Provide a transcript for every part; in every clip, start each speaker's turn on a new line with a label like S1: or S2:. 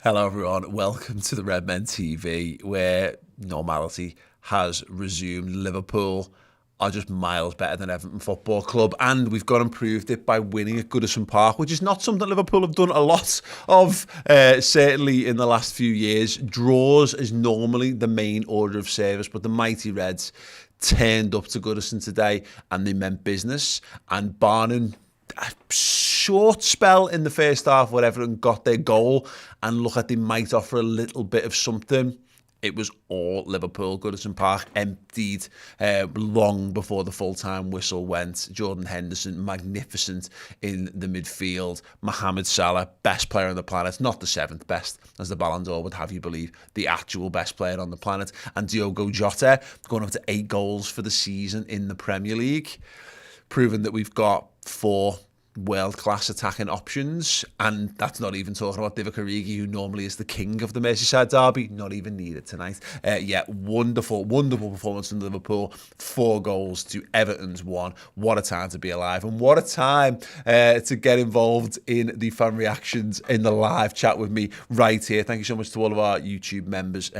S1: Hello everyone, welcome to the Redmen TV where normality has resumed. Liverpool are just miles better than Everton Football Club, and we've gone and proved it by winning at Goodison Park, which is not something Liverpool have done a lot of, certainly in the last few years. Draws is normally the main order of service, but the mighty Reds turned up to Goodison today and they meant business, and barring a short spell in the first half, whatever, and got their goal, and look like they might offer a little bit of something. It was all Liverpool. Goodison Park emptied long before the full-time whistle went. Jordan Henderson, magnificent in the midfield. Mohamed Salah, best player on the planet. Not the seventh best, as the Ballon d'Or would have you believe. The actual best player on the planet. And Diogo Jota, going up to 8 goals for the season in the Premier League. Proving that we've got 4 world-class attacking options, and that's not even talking about Divock Origi, who normally is the king of the Merseyside derby. Not even needed tonight. Wonderful performance from Liverpool. 4 goals to Everton's 1. What a time to be alive, and what a time to get involved in the fan reactions in the live chat with me right here. Thank you so much to all of our YouTube members.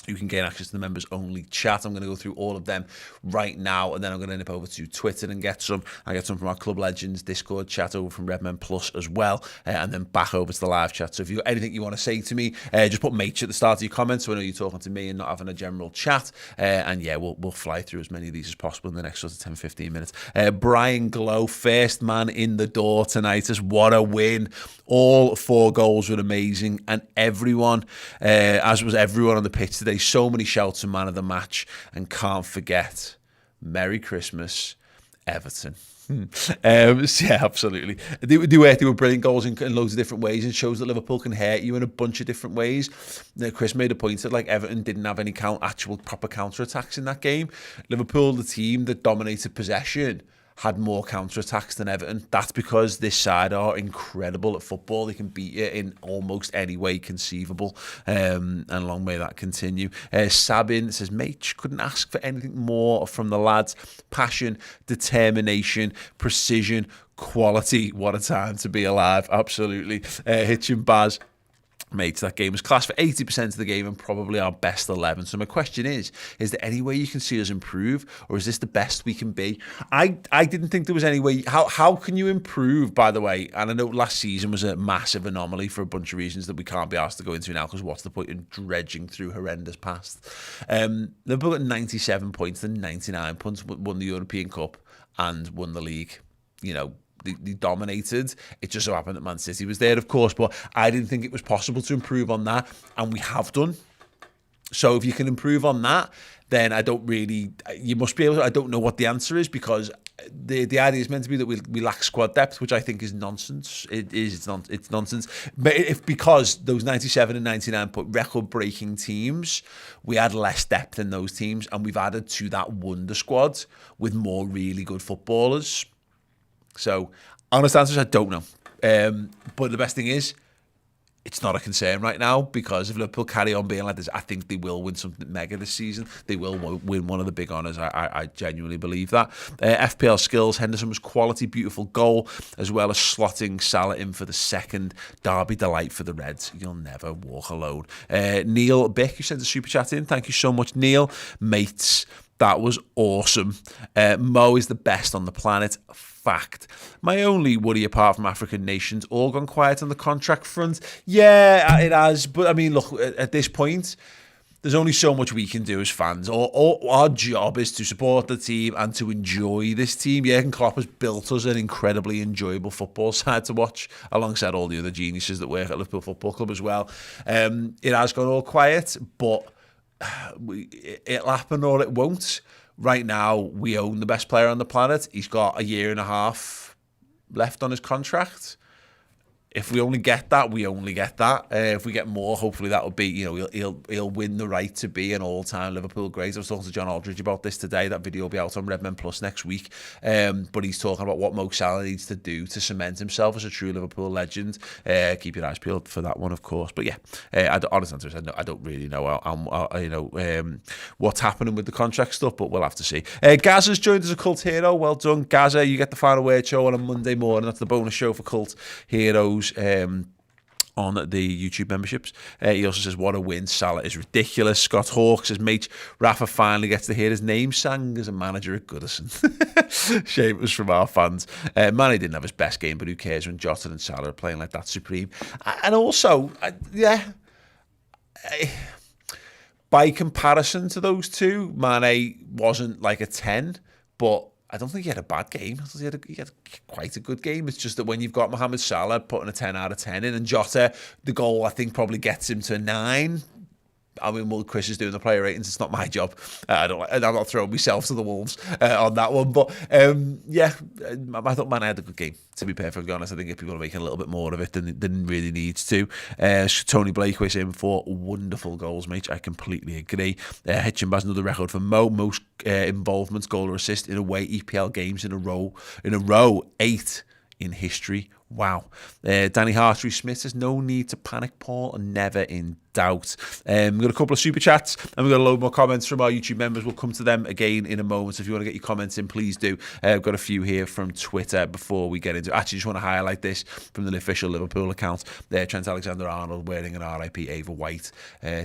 S1: You can gain access to the members-only chat. I'm going to go through all of them right now, and then I'm going to nip over to Twitter and get some. I get some from our Club Legends Discord chat over from Redmen Plus as well, and then back over to the live chat. So if you've got anything you want to say to me, just put Mate at the start of your comments so I know you're talking to me and not having a general chat. And yeah, we'll fly through as many of these as possible in the next sort of 10-15 minutes. Brian Glow, first man in the door tonight. What a win. All 4 goals were amazing, and everyone, as was everyone on the pitch today, so many shouts of man of the match, and can't forget, Merry Christmas, Everton. Yeah, absolutely. They were brilliant goals in loads of different ways, and shows that Liverpool can hurt you in a bunch of different ways. Chris made a point that Everton didn't have any actual proper counter-attacks in that game. Liverpool, the team that dominated possession, had more counter-attacks than Everton. That's because this side are incredible at football. They can beat you in almost any way conceivable, and long may that continue. Sabin says, mate, couldn't ask for anything more from the lads. Passion, determination, precision, quality. What a time to be alive. Absolutely. Hitchin Baz, mate, that game was class for 80% of the game and probably our best 11. So my question is there any way you can see us improve, or is this the best we can be? I didn't think there was any way. How can you improve, by the way? And I know last season was a massive anomaly for a bunch of reasons that we can't be asked to go into now, because what's the point in dredging through horrendous past? Liverpool got 97 points and 99 points, won the European Cup and won the league. You know, they dominated. It just so happened that Man City was there, of course, but I didn't think it was possible to improve on that, and we have done. So if you can improve on that, then you must be able to. I don't know what the answer is, because the idea is meant to be that we lack squad depth, which I think is nonsense. It's nonsense. But because those 97 and 99 record-breaking teams, we had less depth in those teams, and we've added to that wonder squad with more really good footballers. So, honest answers, I don't know. But the best thing is, it's not a concern right now, because if Liverpool carry on being like this, I think they will win something mega this season. They will win one of the big honours. I genuinely believe that. FPL skills, Henderson was quality, beautiful goal, as well as slotting Salah in for the second. Derby delight for the Reds. You'll never walk alone. Neil Bick, who sent a super chat in. Thank you so much, Neil. Mates, that was awesome. Mo is the best on the planet. Fact. My only worry, apart from African nations, all gone quiet on the contract front. Yeah, it has. But I mean, look, at this point, there's only so much we can do as fans. Our job is to support the team and to enjoy this team. Jurgen Klopp has built us an incredibly enjoyable football side to watch, alongside all the other geniuses that work at Liverpool Football Club as well. It has gone all quiet, but it'll happen or it won't. Right now, we own the best player on the planet. He's got a year and a half left on his contract. If we only get that, we only get that. If we get more, hopefully that will be, he'll win the right to be an all-time Liverpool great. I was talking to John Aldridge about this today. That video will be out on Redmen Plus next week. But he's talking about what Mo Salah needs to do to cement himself as a true Liverpool legend. Keep your eyes peeled for that one, of course. But yeah, honest answer is I don't really know what's happening with the contract stuff, but we'll have to see. Gaza's joined as a cult hero. Well done, Gaza. You get the final word show on a Monday morning. That's the bonus show for cult heroes. on the YouTube memberships. He also says, what a win. Salah is ridiculous. Scott Hawke says, mate, Rafa finally gets to hear his name sang as a manager at Goodison. Shame it was from our fans. Mane didn't have his best game, but who cares when Jota and Salah are playing like that supreme. And also, by comparison to those two, Mane wasn't like a 10, but I don't think he had a bad game. I thought he had quite a good game. It's just that when you've got Mohamed Salah putting a 10 out of 10 in, and Jota, the goal I think probably gets him to a 9. I mean, well, Chris is doing the player ratings. It's not my job. I'm not throwing myself to the wolves on that one. But I thought Mane had a good game, to be perfectly honest. I think if people are making a little bit more of it than really needs to. Tony Blake was in for wonderful goals, mate. I completely agree. Hitchin has another record for most involvements, goal or assist in away EPL games in a row. 8 in history. Wow. Danny Hartree Smith says, no need to panic, Paul, and never in doubt. We've got a couple of super chats and we've got a load more comments from our YouTube members. We'll come to them again in a moment. So if you want to get your comments in, please do. I've got a few here from Twitter before we get into it. Actually, just want to highlight this from the official Liverpool account. Trent Alexander-Arnold wearing an RIP Ava White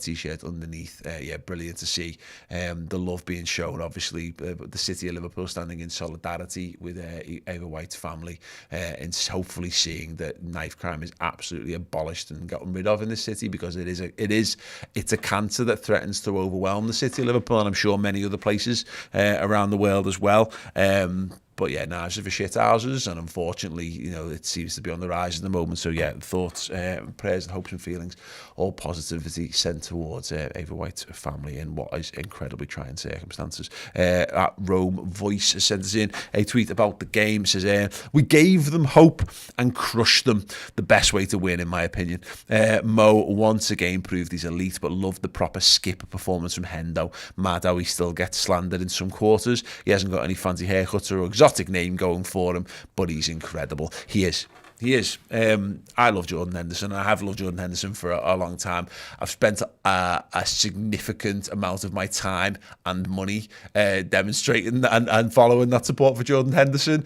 S1: t-shirt underneath. Brilliant to see the love being shown. Obviously, the city of Liverpool standing in solidarity with Ava White's family and hopefully seeing that knife crime is absolutely abolished and gotten rid of in the city, because it's a cancer that threatens to overwhelm the city of Liverpool, and I'm sure many other places around the world as well. But yeah, knives are for shit houses, and unfortunately, it seems to be on the rise at the moment. So yeah, thoughts, prayers and hopes and feelings, all positivity sent towards Ava White's family in what is incredibly trying circumstances. At Rome Voice sent us in a tweet about the game. It says, we gave them hope and crushed them. The best way to win, in my opinion. Mo once again proved he's elite, but loved the proper skipper performance from Hendo. Mad how he still gets slandered in some quarters. He hasn't got any fancy haircuts or exotic name going for him, but he's incredible. He is. I love Jordan Henderson. I have loved Jordan Henderson for a long time. I've spent a significant amount of my time and money demonstrating and following that support for Jordan Henderson.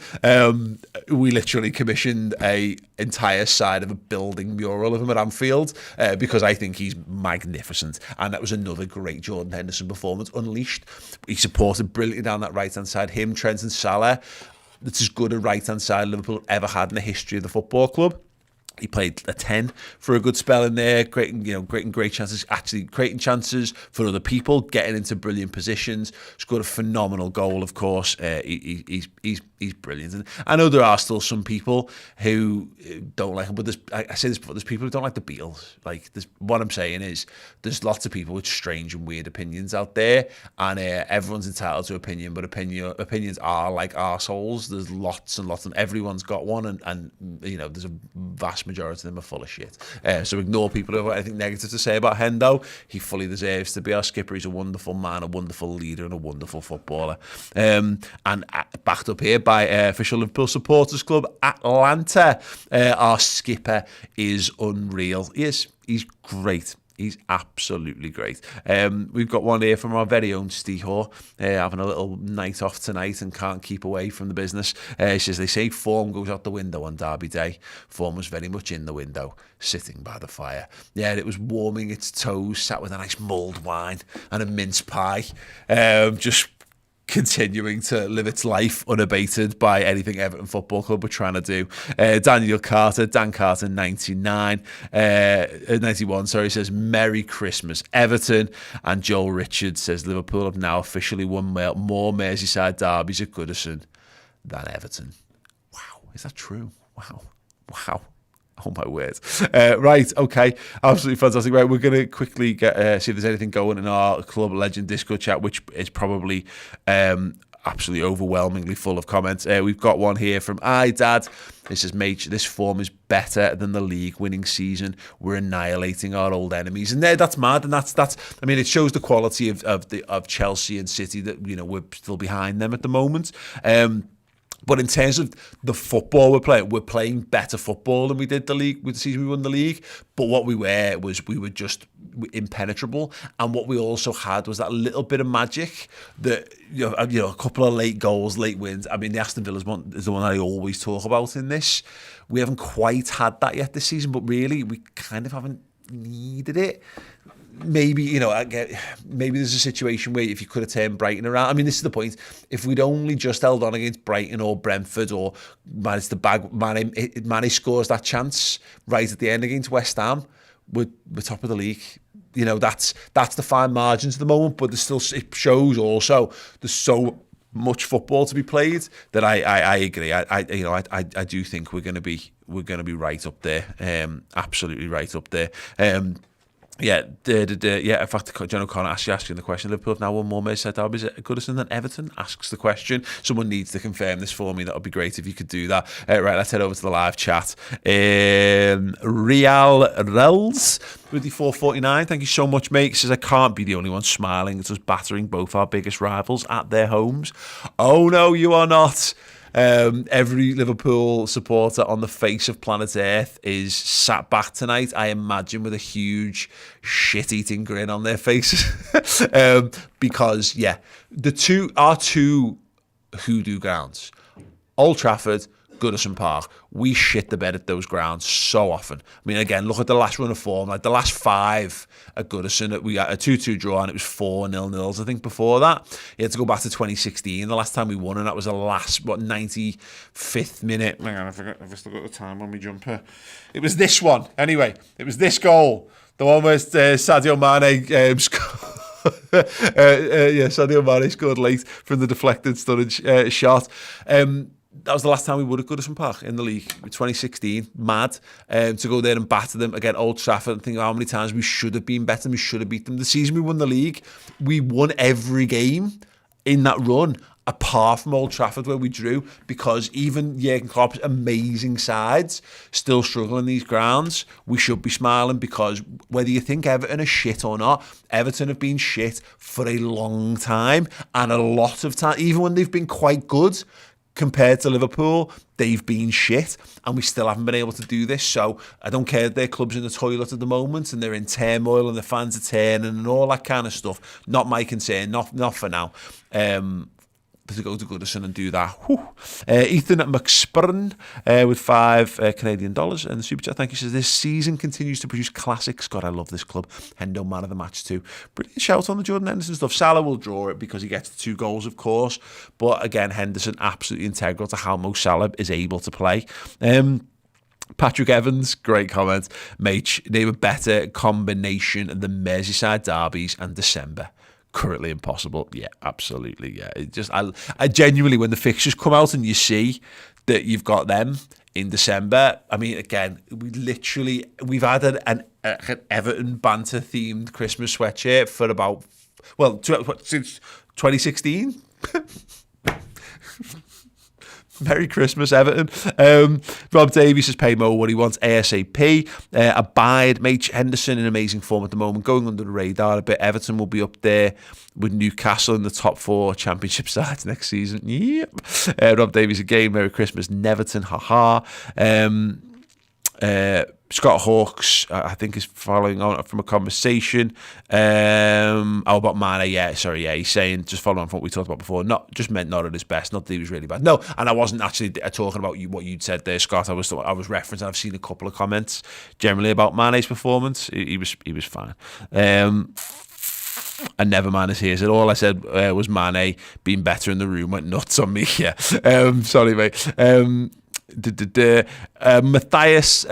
S1: We literally commissioned a entire side of a building mural of him at Anfield because I think he's magnificent. And that was another great Jordan Henderson performance unleashed. He supported brilliantly down that right-hand side. Him, Trent and Salah. That's as good a right-hand side Liverpool ever had in the history of the football club. He played a 10 for a good spell in there, creating great chances, actually creating chances for other people, getting into brilliant positions. Scored a phenomenal goal, of course. He's brilliant. And I know there are still some people who don't like him, but I say this before, there's people who don't like the Beatles. What I'm saying is there's lots of people with strange and weird opinions out there, and everyone's entitled to opinion, but opinions are like arseholes. There's lots and lots, and everyone's got one, and there's a vast majority of them are full of shit. So ignore people who have anything negative to say about Hendo. He fully deserves to be our skipper. He's a wonderful man, a wonderful leader, and a wonderful footballer. And backed up here by official Liverpool Supporters Club Atlanta, our skipper is unreal. He's great. He's absolutely great. We've got one here from our very own Stihor, having a little night off tonight and can't keep away from the business. He says, they say form goes out the window on Derby Day. Form was very much in the window, sitting by the fire. Yeah, it was warming its toes, sat with a nice mulled wine and a mince pie, just continuing to live its life unabated by anything Everton Football Club were trying to do. Dan Carter 91 says Merry Christmas Everton, and Joel Richards says Liverpool have now officially won more Merseyside derbies at Goodison than Everton. Wow, is that true? Wow. Oh my word. Right, okay. Absolutely fantastic. Right, we're going to quickly see if there's anything going in our Club Legend Discord chat, which is probably absolutely overwhelmingly full of comments. We've got one here from Dad. It says, mate, this form is better than the league winning season. We're annihilating our old enemies. And that's mad. And that's I mean, it shows the quality of Chelsea and City that, we're still behind them at the moment. But in terms of the football we're playing better football than we did with the season we won the league. But what we were just impenetrable. And what we also had was that little bit of magic that, a couple of late goals, late wins. I mean, the Aston Villa's one is the one I always talk about in this. We haven't quite had that yet this season, but really we kind of haven't needed it. Maybe, maybe there's a situation where if you could have turned Brighton around. I mean, this is the point. If we'd only just held on against Brighton or Brentford or managed to bag, Mane scores that chance right at the end against West Ham, we're top of the league. That's the fine margins at the moment, but it shows also there's so much football to be played that I agree. I do think we're going to be right up there. Absolutely right up there. Yeah. In fact, John O'Connor asking the question. Liverpool have now won more Merseyside derbies at Goodison than Everton. Asks the question. Someone needs to confirm this for me. That would be great if you could do that. Right, let's head over to the live chat. Real Rels with the 449. Thank you so much, mate. He says I can't be the only one smiling. It's us battering both our biggest rivals at their homes. Oh no, you are not. Every Liverpool supporter on the face of planet Earth is sat back tonight, I imagine, with a huge shit-eating grin on their faces. Because, our two hoodoo grounds, Old Trafford, Goodison Park, we shit the bed at those grounds so often. I mean, again, look at the last run of form. Like the last 5 at Goodison, we got a 2-2 draw and it was 4 0-0s, I think, before that. You had to go back to 2016, the last time we won, and that was the last, 95th minute. Hang on, I've still got the time on my jumper. It was this one. Anyway, it was this goal. The one where Sadio Mane scored. Sadio Mane scored late from the deflected Sturridge shot. That was the last time we would at Goodison Park in the league, 2016. Mad to go there and batter them again, Old Trafford, and think how many times we should have been better, we should have beat them. The season we won the league, we won every game in that run, apart from Old Trafford where we drew, because even Jurgen Klopp's amazing sides still struggle in these grounds. We should be smiling, because whether you think Everton are shit or not, Everton have been shit for a long time, and a lot of time, even when they've been quite good, compared to Liverpool, they've been shit, and we still haven't been able to do this. So I don't care if their club's in the toilet at the moment and they're in turmoil and the fans are turning and all that kind of stuff. Not my concern, not for now. To go to Goodison and do that. Ethan McSpurn with $5 Canadian and the super chat. Thank you. Says this season continues to produce classics. God, I love this club. Hendo man of the match too. Brilliant shout on the Jordan Henderson stuff. Salah will draw it because he gets the 2 goals, of course. But again, Henderson absolutely integral to how Mo Salah is able to play. Patrick Evans, great comment. Mate, name a better combination than Merseyside derbies and December. Currently impossible. Yeah, absolutely. Yeah, I genuinely, when the fixtures come out and you see that you've got them in December, I mean, again, we've had an Everton banter themed Christmas sweatshirt for about, since 2016. Merry Christmas, Everton. Rob Davies says, pay Mo what he wants ASAP. Abide, mate, Henderson in amazing form at the moment, going under the radar a bit. Everton will be up there with Newcastle in the top 4 championship sides next season. Yep. Rob Davies again, Merry Christmas, Neverton, haha. Scott Hawks, I think, is following on from a conversation. About Mane, he's saying, just following on from what we talked about before, not at his best, not that he was really bad. No, and I wasn't actually talking about what you'd said there, Scott. I was referencing, I've seen a couple of comments generally about Mane's performance. He was fine. And Neverman is here. Said all I said was Mane being better in the room went nuts on me. Yeah, sorry, mate. Matthias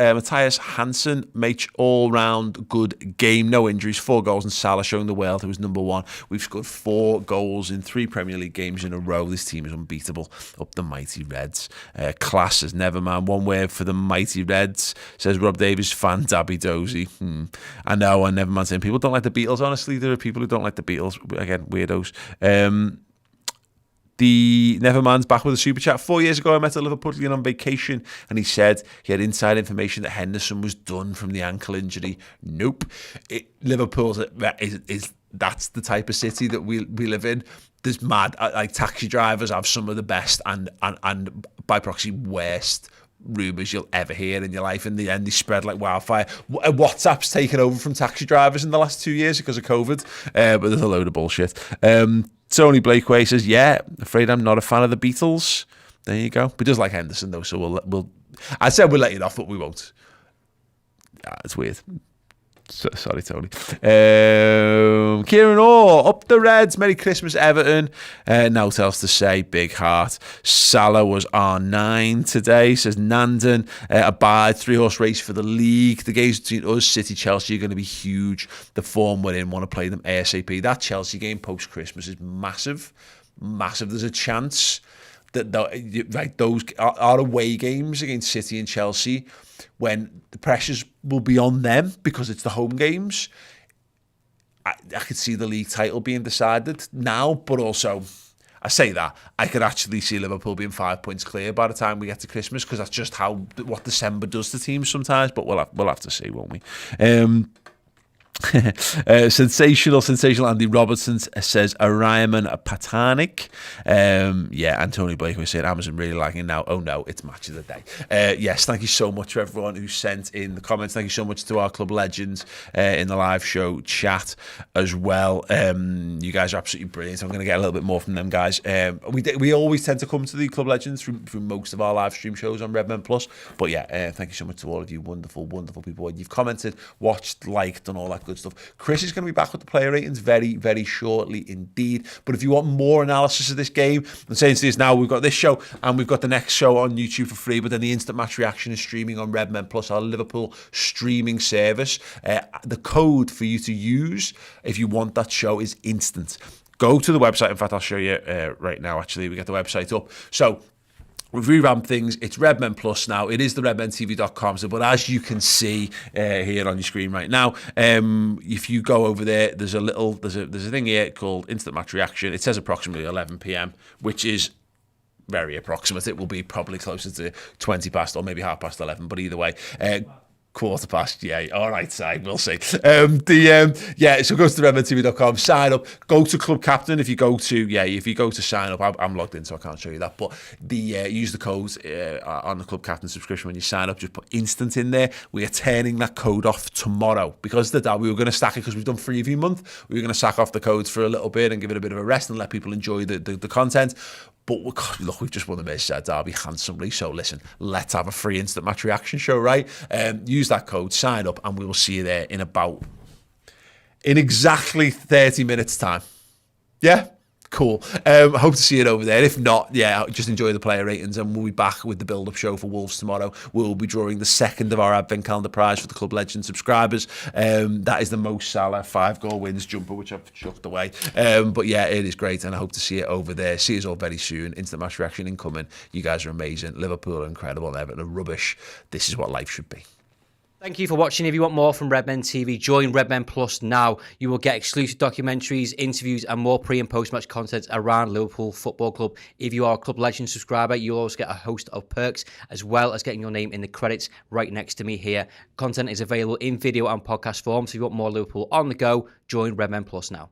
S1: Hansen, mate, all-round good game, no injuries, 4 goals, and Salah showing the world who was number 1. We've scored 4 goals in 3 Premier League games in a row. This team is unbeatable. Up the mighty Reds. Class as Neverman. One word for the mighty Reds, says Rob Davies, fan Dabby Dozy. I know, and Neverman saying people don't like the Beatles. Honestly, there are people who don't like the Beatles. Again, weirdos. The Neverman's back with a super chat. 4 years ago, I met a Liverpoolian on vacation, and he said he had inside information that Henderson was done from the ankle injury. Nope. Liverpool is that's the type of city that we live in. There's mad, like taxi drivers have some of the best and by proxy worst rumours you'll ever hear in your life. In the end, they spread like wildfire. WhatsApp's taken over from taxi drivers in the last 2 years because of COVID, but there's a load of bullshit. Tony Blakeway says, yeah, afraid I'm not a fan of the Beatles. There you go. But he does like Henderson though, so we'll I said we'll let you off, but we won't. It's weird. Sorry, Tony. Kieran Orr, up the Reds. Merry Christmas, Everton. Now tells to say, big heart. Salah was R9 today, says Nandon. Abide, 3-horse race for the league. The games between us, City, Chelsea are going to be huge. The form we're in, want to play them ASAP. That Chelsea game post-Christmas is massive. Massive. There's a chance that those our away games against City and Chelsea, when the pressures will be on them because it's the home games, I could see the league title being decided now, but also, I say that, I could actually see Liverpool being 5 points clear by the time we get to Christmas, because that's just what December does to teams sometimes, but we'll have to see, won't we? Sensational Andy Robertson says Ariman Patanik. And Tony Blake was saying Amazon really liking it now. Oh no, it's match of the day. Yes, thank you so much to everyone who sent in the comments. Thank you so much to our club legends in the live show chat as well. You guys are absolutely brilliant. I'm going to get a little bit more from them guys. We always tend to come to the club legends through most of our live stream shows on Redmen Plus. But yeah, thank you so much to all of you wonderful people. You've commented, watched, liked, and all that good stuff. Chris is going to be back with the player ratings very, very shortly indeed. But if you want more analysis of this game, I'm saying to this now, we've got this show and we've got the next show on YouTube for free, but then the instant match reaction is streaming on Redmen Plus, our Liverpool streaming service. The code for you to use if you want that show is instant. Go to the website. In fact, I'll show you right now, actually. We get the website up. So we've revamped things. It's Redmen Plus now. It is the redmentv.com. So, but as you can see here on your screen right now, if you go over there, there's a thing here called Instant Match Reaction. It says approximately 11 p.m, which is very approximate. It will be probably closer to 20 past or maybe 11:30. But either way, quarter past, yeah. All right, side, we'll see. So go to the redmentv.com, sign up, go to Club Captain. If you go to sign up, I'm logged in, so I can't show you that. But use the code on the Club Captain subscription when you sign up. Just put instant in there. We are turning that code off tomorrow because we were going to stack it because we've done Freeview month. We were going to sack off the codes for a little bit and give it a bit of a rest and let people enjoy the content. But look, we've just won the Merseyside derby handsomely. So listen, let's have a free instant match reaction show, right? Use that code, sign up, and we will see you there in exactly 30 minutes time. Yeah? Cool. Hope to see it over there. If not, just enjoy the player ratings, and we'll be back with the build-up show for Wolves tomorrow. We'll be drawing the second of our Advent Calendar prize for the Club Legend subscribers. That is the Mo Salah 5-goal wins jumper, which I've chucked away. But yeah, it is great, and I hope to see it over there. See us all very soon. Instant match reaction incoming. You guys are amazing. Liverpool are incredible, and Everton are rubbish. This is what life should be.
S2: Thank you for watching. If you want more from Redmen TV, join Redmen Plus now. You will get exclusive documentaries, interviews, and more pre- and post-match content around Liverpool Football Club. If you are a Club Legend subscriber, you'll also get a host of perks, as well as getting your name in the credits right next to me here. Content is available in video and podcast form, so if you want more Liverpool on the go, join Redmen Plus now.